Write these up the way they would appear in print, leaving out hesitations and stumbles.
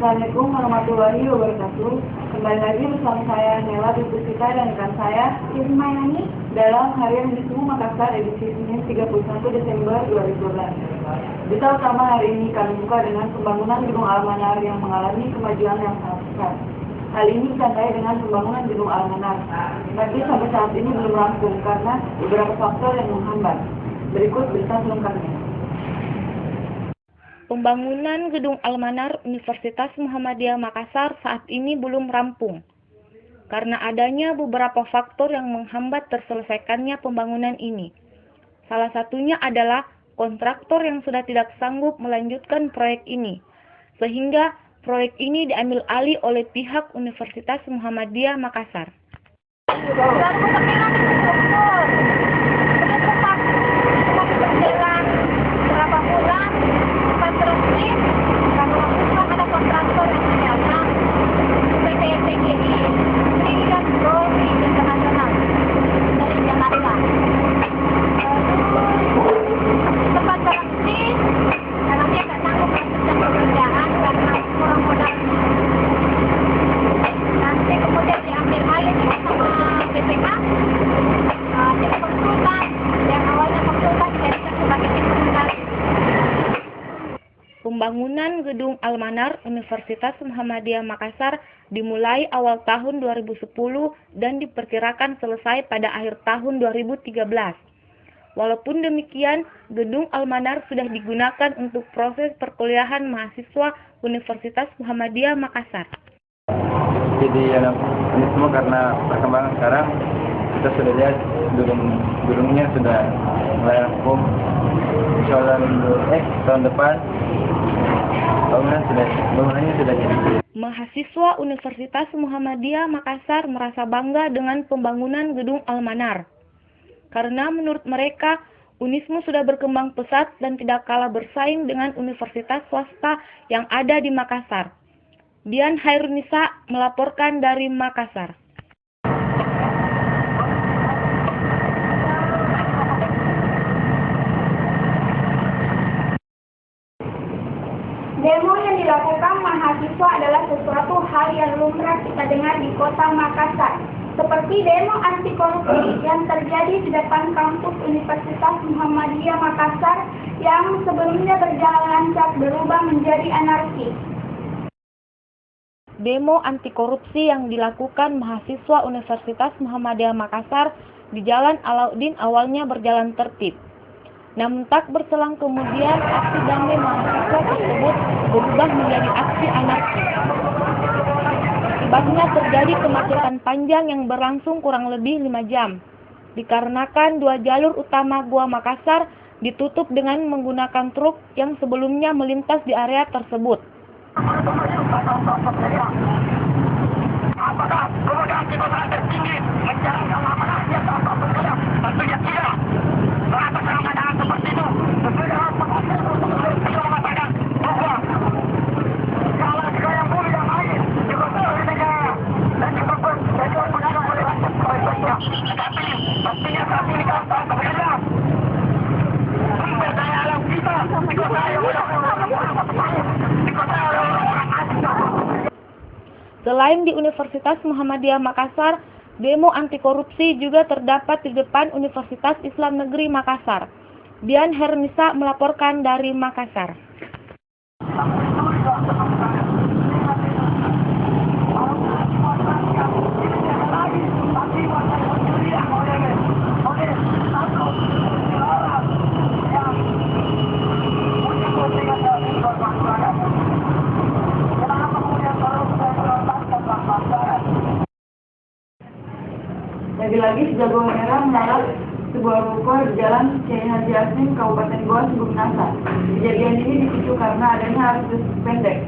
Assalamualaikum warahmatullahi wabarakatuh. Kembali lagi bersama saya Nela Dupusita dan rekan saya Ismailani dalam Harian Unismu Makassar edisi Senin 31 Desember 2012. Berita utama hari ini kami buka dengan pembangunan Gedung Almanar yang mengalami kemajuan yang sangat pesat. Hal ini ditandai dengan pembangunan Gedung Almanar, tapi sampai saat ini belum rampung karena beberapa faktor yang menghambat. Berikut berita selengkapnya. Pembangunan Gedung Almanar Universitas Muhammadiyah Makassar saat ini belum rampung, karena adanya beberapa faktor yang menghambat terselesaikannya pembangunan ini. Salah satunya adalah kontraktor yang sudah tidak sanggup melanjutkan proyek ini, sehingga proyek ini diambil alih oleh pihak Universitas Muhammadiyah Makassar. Pembangunan Gedung Almanar Universitas Muhammadiyah Makassar dimulai awal tahun 2010 dan diperkirakan selesai pada akhir tahun 2013. Walaupun demikian, Gedung Almanar sudah digunakan untuk proses perkuliahan mahasiswa Universitas Muhammadiyah Makassar. Jadi ini semua karena perkembangan sekarang, kita sudah lihat gedungnya sudah mulai rampung. Insya Allah tahun depan bangunannya sudah jadi. Mahasiswa Universitas Muhammadiyah Makassar merasa bangga dengan pembangunan Gedung Almanar, karena menurut mereka Unismu sudah berkembang pesat dan tidak kalah bersaing dengan universitas swasta yang ada di Makassar. Dian Hairunisa melaporkan dari Makassar. Demo yang dilakukan mahasiswa adalah sesuatu hal yang lumrah kita dengar di kota Makassar. Seperti demo anti korupsi yang terjadi di depan kampus Universitas Muhammadiyah Makassar yang sebelumnya berjalan lancar berubah menjadi anarkis. Demo anti korupsi yang dilakukan mahasiswa Universitas Muhammadiyah Makassar di Jalan Alauddin awalnya berjalan tertib. Namun tak berselang kemudian aksi damai mahasiswa tersebut berubah menjadi aksi anarkis. Akibatnya terjadi kemacetan panjang yang berlangsung kurang lebih 5 jam. Dikarenakan 2 jalur utama Gua Makassar ditutup dengan menggunakan truk yang sebelumnya melintas di area tersebut. Apakah kemudian kita tertinggi menjalankan amanahnya tanpa bergerak? Tentunya tidak. Atas keadaan seperti itu, sesudah pengusaha untuk mengatakan bahwa kalau juga yang bumi yang lain dikuasai oleh negara dan dipegang oleh rakyat. Tetapi pastinya saat ini kan tanpa bergerak. Sumber daya alam kita dikuasai oleh orang asing. Selain di Universitas Muhammadiyah Makassar, demo anti korupsi juga terdapat di depan Universitas Islam Negeri Makassar. Dian Hairunisa melaporkan dari Makassar. Lagi-lagi sejago merah menyalak sebuah ruko di Jalan Kiai Haji Asmin, Kabupaten Goa, Sumber Minasa. Kejadian ini dipicu karena adanya arus listrik pendek.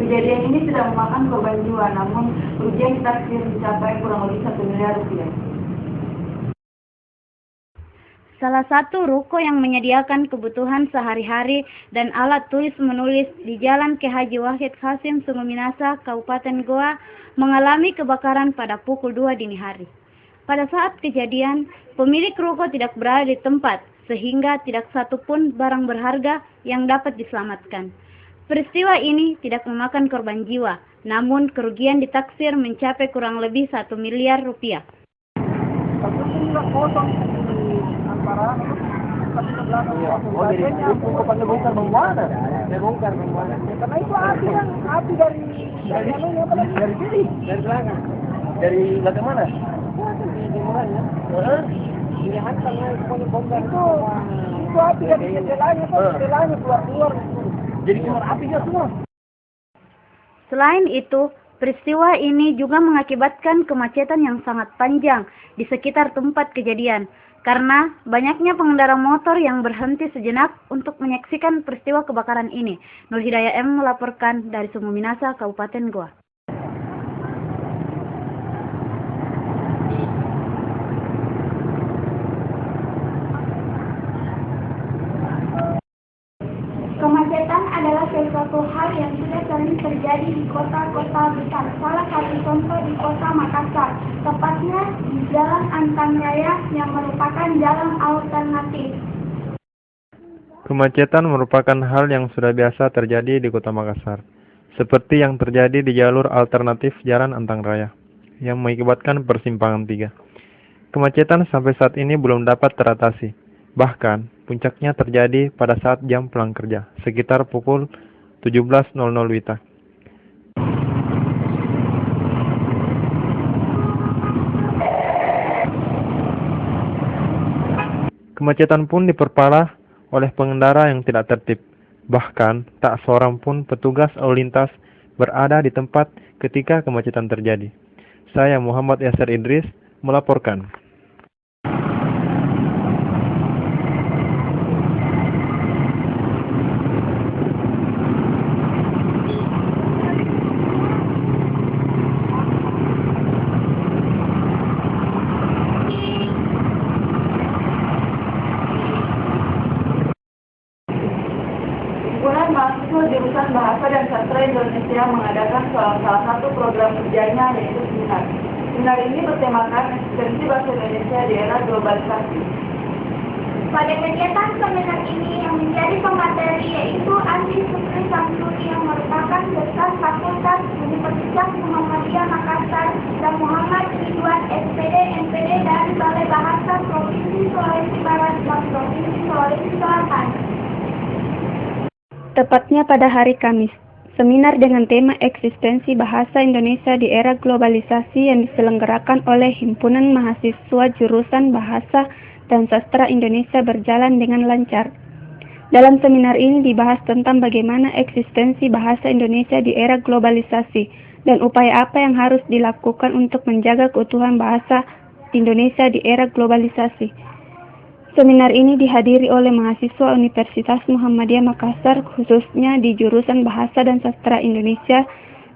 Kejadian ini tidak memakan korban jiwa, namun kerugian ditaksir mencapai kurang lebih 1 miliar rupiah. Salah satu ruko yang menyediakan kebutuhan sehari-hari dan alat tulis menulis di Jalan Ki Haji Wahid Hasim, Sungai Minasa, Kabupaten Goa, mengalami kebakaran pada pukul 2 dini hari. Pada saat kejadian, pemilik ruko tidak berada di tempat, sehingga tidak satu pun barang berharga yang dapat diselamatkan. Peristiwa ini tidak memakan korban jiwa, namun kerugian ditaksir mencapai kurang lebih 1 miliar rupiah. Karena itu api dari belakang mana? Itu api dari jendelanya keluar. Jadi keluar apinya semua. Selain itu, peristiwa ini juga mengakibatkan kemacetan yang sangat panjang di sekitar tempat kejadian, karena banyaknya pengendara motor yang berhenti sejenak untuk menyaksikan peristiwa kebakaran ini. Nur Hidayah M melaporkan dari Sungai Minasa, Kabupaten Goa. Kemacetan adalah sesuatu hal yang sudah sering terjadi di kota-kota besar. Salah satu contoh di kota Makassar, tepatnya di Jalan Antang Raya yang merupakan jalan alternatif. Kemacetan merupakan hal yang sudah biasa terjadi di kota Makassar, seperti yang terjadi di jalur alternatif Jalan Antang Raya, yang mengakibatkan persimpangan 3. Kemacetan sampai saat ini belum dapat teratasi. Bahkan, puncaknya terjadi pada saat jam pulang kerja, sekitar pukul 17.00 WITA. Kemacetan pun diperparah oleh pengendara yang tidak tertib. Bahkan, tak seorang pun petugas lalu lintas berada di tempat ketika kemacetan terjadi. Saya Muhammad Yasir Idris melaporkan. Himpunan Mahasiswa Jurusan Bahasa dan Sastra Indonesia mengadakan salah satu program kerjanya, yaitu seminar. Seminar ini bertemakan eksistensi bahasa Indonesia di era globalisasi. Pada kegiatan seminar ini yang menjadi pemateri yaitu Andi Sukri Samsuri yang merupakan Dekan Fakultas Universitas Muhammadiyah Makassar dan Muhammad Ridwan SPD MPD dari Balai Bahasa Provinsi Sulawesi Barat dan Provinsi Sulawesi Selatan. Tepatnya pada hari Kamis, seminar dengan tema eksistensi bahasa Indonesia di era globalisasi yang diselenggarakan oleh Himpunan Mahasiswa Jurusan Bahasa dan Sastra Indonesia berjalan dengan lancar. Dalam seminar ini dibahas tentang bagaimana eksistensi bahasa Indonesia di era globalisasi dan upaya apa yang harus dilakukan untuk menjaga keutuhan bahasa Indonesia di era globalisasi. Seminar ini dihadiri oleh mahasiswa Universitas Muhammadiyah Makassar, khususnya di jurusan Bahasa dan Sastra Indonesia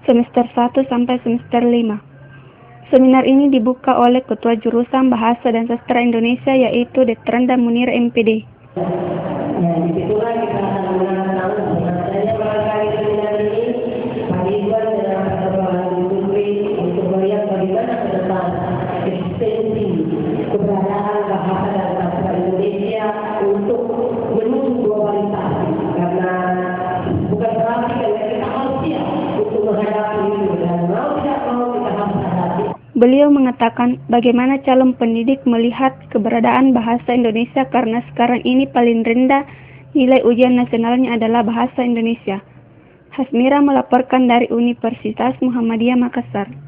semester 1 sampai semester 5. Seminar ini dibuka oleh Ketua Jurusan Bahasa dan Sastra Indonesia, yaitu Detranda Munir MPD. Keberadaan bahasa dan sastra Indonesia untuk menuju globalisasi, karena bukan berarti kita harus siap untuk menghadapi itu, dan mau tidak mau kita harus hadapi. Beliau mengatakan bagaimana calon pendidik melihat keberadaan bahasa Indonesia karena sekarang ini paling rendah nilai ujian nasionalnya adalah bahasa Indonesia. Hasmira melaporkan dari Universitas Muhammadiyah Makassar.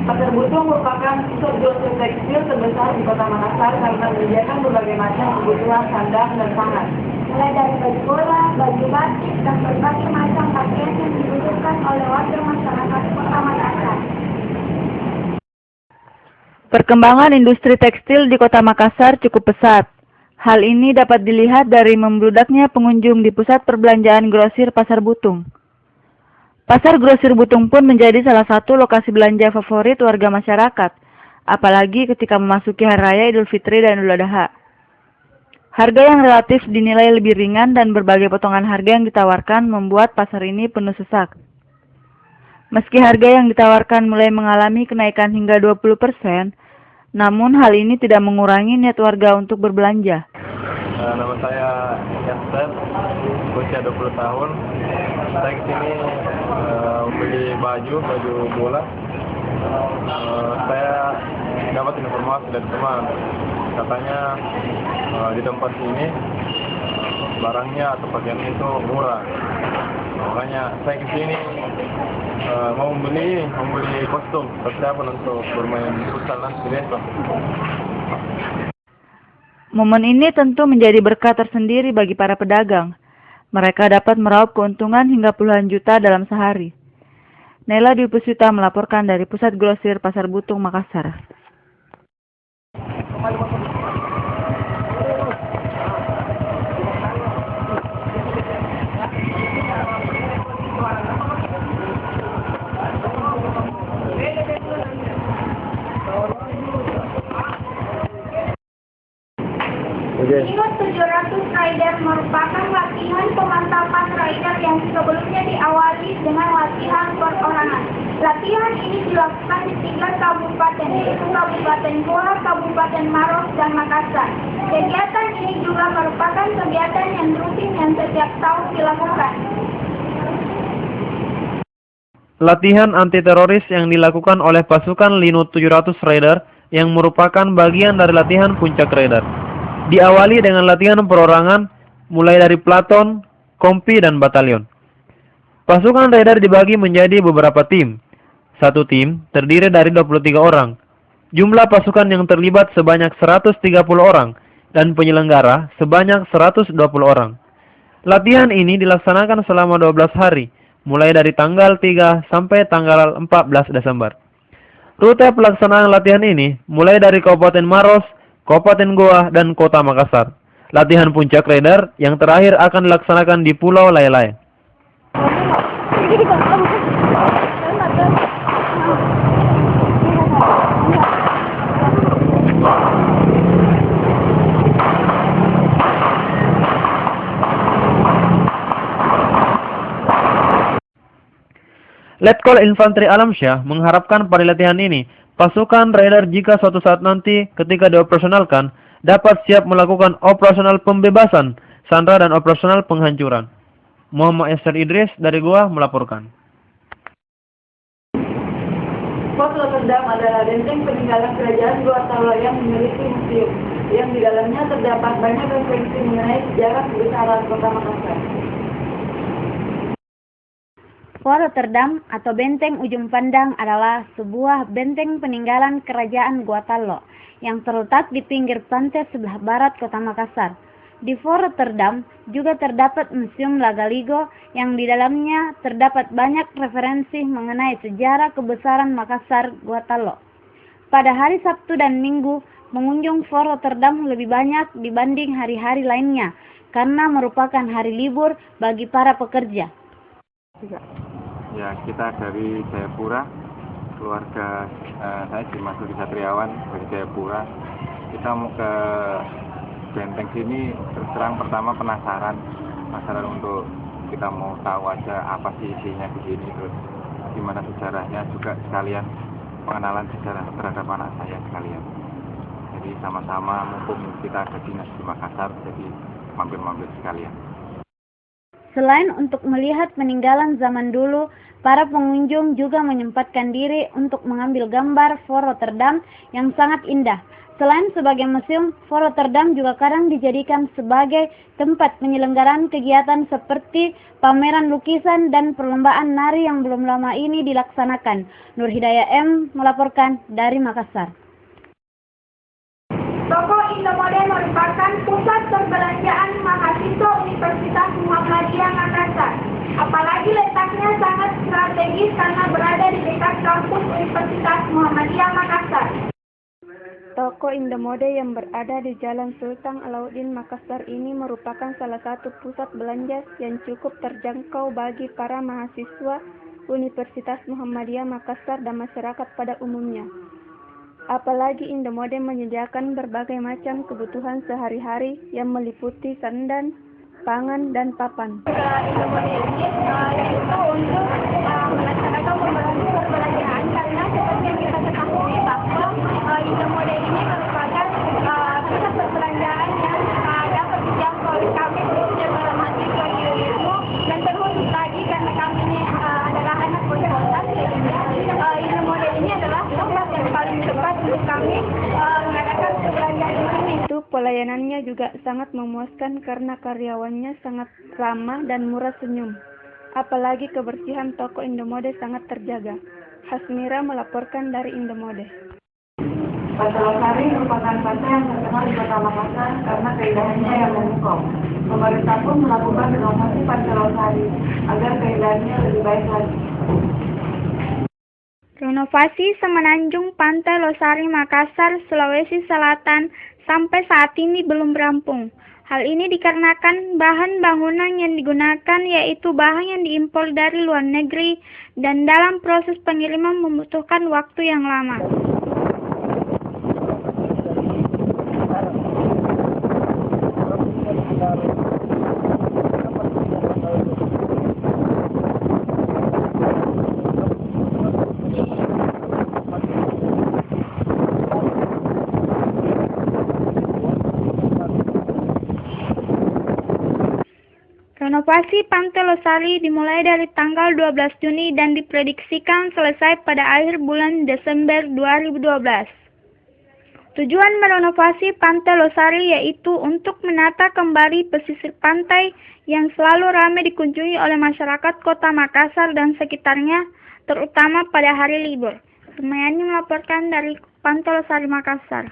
Pasar Butung merupakan pusat jual tekstil terbesar di Kota Makassar karena menyediakan berbagai macam kebutuhan sandang dan pangan. Mulai dari baju bola, baju batik, dan berbagai macam pakaian yang dibutuhkan oleh warga masyarakat Kota Makassar. Perkembangan industri tekstil di Kota Makassar cukup pesat. Hal ini dapat dilihat dari membludaknya pengunjung di pusat perbelanjaan grosir Pasar Butung. Pasar Grosir Butung pun menjadi salah satu lokasi belanja favorit warga masyarakat, apalagi ketika memasuki Hari Raya Idul Fitri dan Idul Adha. Harga yang relatif dinilai lebih ringan dan berbagai potongan harga yang ditawarkan membuat pasar ini penuh sesak. Meski harga yang ditawarkan mulai mengalami kenaikan hingga 20%, namun hal ini tidak mengurangi niat warga untuk berbelanja. Nama saya Yaster, usia 20 tahun. Saya kesini membeli baju bola. Saya dapat informasi dari teman, katanya di tempat ini barangnya atau pakaian itu murah. Makanya saya kesini mau membeli kostum persiapan untuk bermain futsal nanti besok. Momen ini tentu menjadi berkah tersendiri bagi para pedagang. Mereka dapat meraup keuntungan hingga puluhan juta dalam sehari. Nela Dwi Puspita melaporkan dari Pusat Grosir Pasar Butung, Makassar. Minus 700 rider merupakan latihan pemantapan rider yang sebelumnya diawali dengan latihan perorangan. Latihan ini dilakukan di 3 kabupaten, yaitu Kabupaten Goa, Kabupaten Maros, dan Makassar. Kegiatan ini juga merupakan kegiatan yang rutin yang setiap tahun dilakukan. Latihan anti-teroris yang dilakukan oleh pasukan Linut 700 Raider yang merupakan bagian dari latihan Puncak Raider. Diawali dengan latihan perorangan mulai dari platon, kompi, dan batalion. Pasukan Raider dibagi menjadi beberapa tim. Satu tim terdiri dari 23 orang. Jumlah pasukan yang terlibat sebanyak 130 orang dan penyelenggara sebanyak 120 orang. Latihan ini dilaksanakan selama 12 hari, mulai dari tanggal 3 sampai tanggal 14 Desember. Rute pelaksanaan latihan ini mulai dari Kabupaten Maros, Kabupaten Goa, dan Kota Makassar. Latihan Puncak Raider yang terakhir akan dilaksanakan di Pulau Lay-Lay. Letkol Infanteri Alamsyah mengharapkan pada latihan ini, pasukan Raider jika suatu saat nanti ketika dioperasionalkan, dapat siap melakukan operasional pembebasan, sandra, dan operasional penghancuran. Muhammad Esther Idris dari Goa melaporkan. Pos Rotterdam adalah benteng peninggalan kerajaan Goa Tallo yang memiliki museum, yang di dalamnya terdapat banyak referensi mengenai sejarah kebesaran kota Makassar. Fort Rotterdam atau Benteng Ujung Pandang adalah sebuah benteng peninggalan kerajaan Goa Tallo yang terletak di pinggir pantai sebelah barat kota Makassar. Di Fort Rotterdam juga terdapat Museum Lagaligo yang di dalamnya terdapat banyak referensi mengenai sejarah kebesaran Makassar Goa Tallo. Pada hari Sabtu dan Minggu, mengunjung Fort Rotterdam lebih banyak dibanding hari-hari lainnya karena merupakan hari libur bagi para pekerja. Ya, kita dari Jayapura, keluarga saya Dimasuki Satriawan dari Jayapura. Kita mau ke benteng sini, terus terang pertama penasaran untuk kita mau tahu aja apa sih isinya di sini, terus gimana sejarahnya, juga sekalian pengenalan sejarah terhadap anak saya sekalian. Jadi sama-sama mumpung kita ada dinas di Makassar, jadi mampir-mampir sekalian. Selain untuk melihat peninggalan zaman dulu, para pengunjung juga menyempatkan diri untuk mengambil gambar Fort Rotterdam yang sangat indah. Selain sebagai museum, Fort Rotterdam juga kadang dijadikan sebagai tempat penyelenggaraan kegiatan seperti pameran lukisan dan perlombaan nari yang belum lama ini dilaksanakan. Nur Hidayah M melaporkan dari Makassar. Toko Indomode merupakan pusat perbelanjaan mahasiswa Universitas Muhammadiyah Makassar. Apalagi letaknya sangat strategis karena berada di dekat kampus Universitas Muhammadiyah Makassar. Toko Indomode yang berada di Jalan Sultan Alauddin Makassar ini merupakan salah satu pusat belanja yang cukup terjangkau bagi para mahasiswa Universitas Muhammadiyah Makassar dan masyarakat pada umumnya. Apalagi Indomode menyediakan berbagai macam kebutuhan sehari-hari yang meliputi sandan, pangan, dan papan. Indomode ini yaitu untuk melaksanakan perbelanjaan karena seperti yang kita ketahui bahwa Indomode ini merupakan pusat perbelanjaan yang dapat dijangkau oleh kami khususnya para mahasiswa di ilmu dan terkhusus lagi karena kami ini adalah anak kos-kosan sehingga Indomode ini adalah tempat yang paling tepat untuk kami mengadakan perbelanjaan di sini. Pelayanannya juga sangat memuaskan karena karyawannya sangat ramah dan murah senyum. Apalagi kebersihan toko Indomode sangat terjaga. Hasmira melaporkan dari Indomode. Pantai Losari merupakan pantai yang terkenal di Kota Makassar karena keindahannya yang memukau. Pemerintah pun melakukan renovasi Pantai Losari agar keindahannya lebih baik lagi. Renovasi Semenanjung Pantai Losari Makassar, Sulawesi Selatan sampai saat ini belum rampung. Hal ini dikarenakan bahan bangunan yang digunakan yaitu bahan yang diimpor dari luar negeri dan dalam proses pengiriman membutuhkan waktu yang lama. Renovasi Pantai Losari dimulai dari tanggal 12 Juni dan diprediksikan selesai pada akhir bulan Desember 2012. Tujuan merenovasi Pantai Losari yaitu untuk menata kembali pesisir pantai yang selalu ramai dikunjungi oleh masyarakat Kota Makassar dan sekitarnya, terutama pada hari libur. Semayani melaporkan dari Pantai Losari Makassar.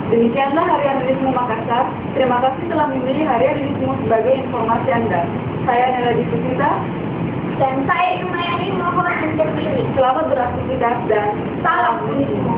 Demikianlah Harian Rilismu Makassar. Terima kasih telah memilih Harian Rilismu sebagai informasi Anda. Saya Nela Dipusita. Dan saya Imayani mohon undur diri. Selamat beraktivitas dan salam Rilismu.